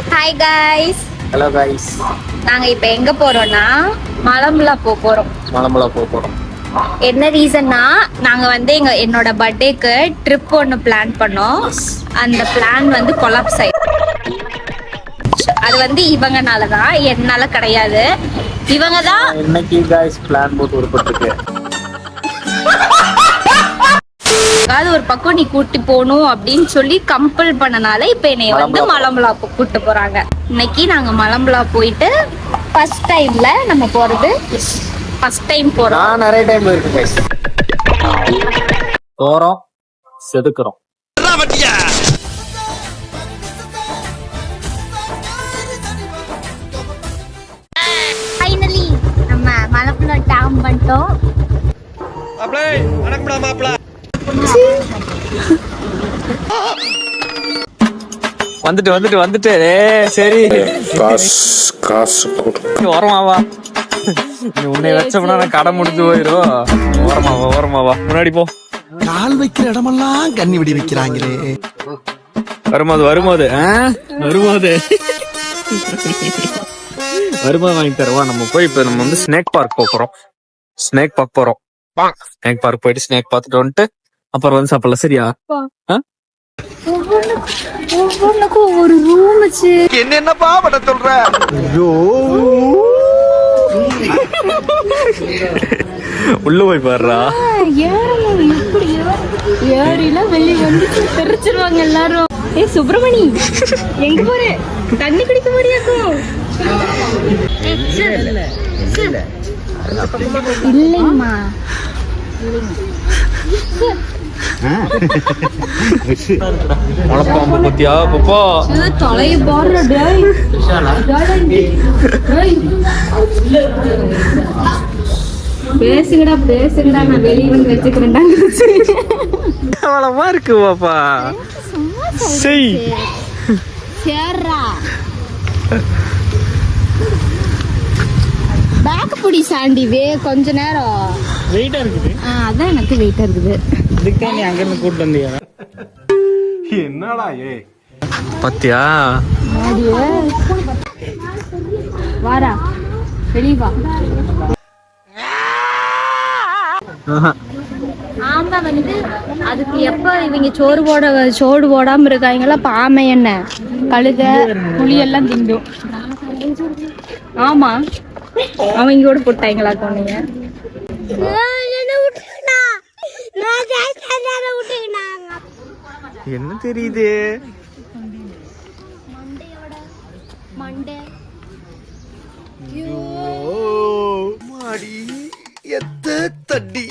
Hi guys. Hello guys. நாங்க இப்ப எங்க போறோம்னா மலம்புலா போறோம். என்ன ரீசன்னா நாங்க வந்து என்னோட பர்த்டேக்கு ட்ரிப் ஒன்று பிளான் பண்ணோம். அந்த பிளான் வந்து கொலாப்ஸ் ஆயிடுச்சு. அது வந்து இவங்கனால தான், என்னால கிடையாது. இவங்க தான் இன்னைக்கு காய்ஸ் பிளான் போட்டு உருப்பட்டுருக்கு. அதாவது ஒரு பக்கம் நீ கூட்டி போகணும் அப்படின்னு சொல்லி கம்பல் பண்ணனால இப்ப என்னைய வந்து மலம்புலா கூட்டு போறாங்க. இன்னைக்கு நாங்க மலம்புலா போயிட்டு ஃபர்ஸ்ட் டைம்ல நம்ம போறது. ஃபர்ஸ்ட் டைம் போறோம். நான் நிறைய டைம் போயிருக்கேன் गाइस. போறோம், செதுக்குறோம். ஃபைனலி நம்ம மலம்புலா டேம் பண்ணிட்டோம். மாப்ளே வணக்கம்டா மாப்ள. வந்துட்டு சரி காசு கொடு. ஓரமாவா, உன்னை வச்சோம்னா நான் கடை முடிஞ்சு போயிடும். ஓரமாவா முன்னாடி போ. கால் வைக்கிற இடமெல்லாம் கண்ணி விடி வைக்கிறாங்களே. வரும்போது வாங்கி தருவா. நம்ம போய் இப்ப நம்ம வந்து ஸ்னேக் பார்க் போறோம். ஸ்னேக் பார்க் போயிட்டு ஸ்னேக் பார்த்துட்டு வந்துட்டு அப்புறம் வந்து சாப்பிடலாம். சரியா? ஒவ்வொன்றுக்கும் ஒரு ரூம் வச்சு என்னப்பா பட சொல்ற? உள்ள போய் பாடுறா. ஏறிலாம் வெளியே வந்து தெரிச்சிருவாங்க எல்லாரும். சுப்பிரமணி எங்க போற? தண்ணி குடிக்க முடியாக்கும். இல்லைம்மா முளப்பாம்பு பத்தியா பாப்பா? தலைய பாடுற பேசுங்கடா நான் வெளியே வந்து வச்சுக்கிறேன்டா. அவ்வளவா இருக்கு பாப்பா. செய் சேர்றா பேக் புடி சாண்டி கொஞ்ச நேரம் வெயிட்டா இருக்குது. அதான் எனக்கு வெயிட்டா இருக்குது. இதுக்கு நீ அங்க இருந்து கூட்டு வந்தியா? என்னடா பத்தியா? வாரா வெளிய வா. ஆமா வந்து அதுக்கு எப்ப இவங்க சோறு போடாம இருக்காங்களா? பாமை என்ன கழுத புளி எல்லாம் திங்கும். ஆமா அவங்க கூட போட்டாங்களா கொண்டீங்க? என்ன தெரியுது? மாடி எத்த தட்டி.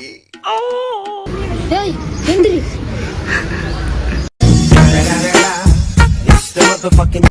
டேய் எந்திரி.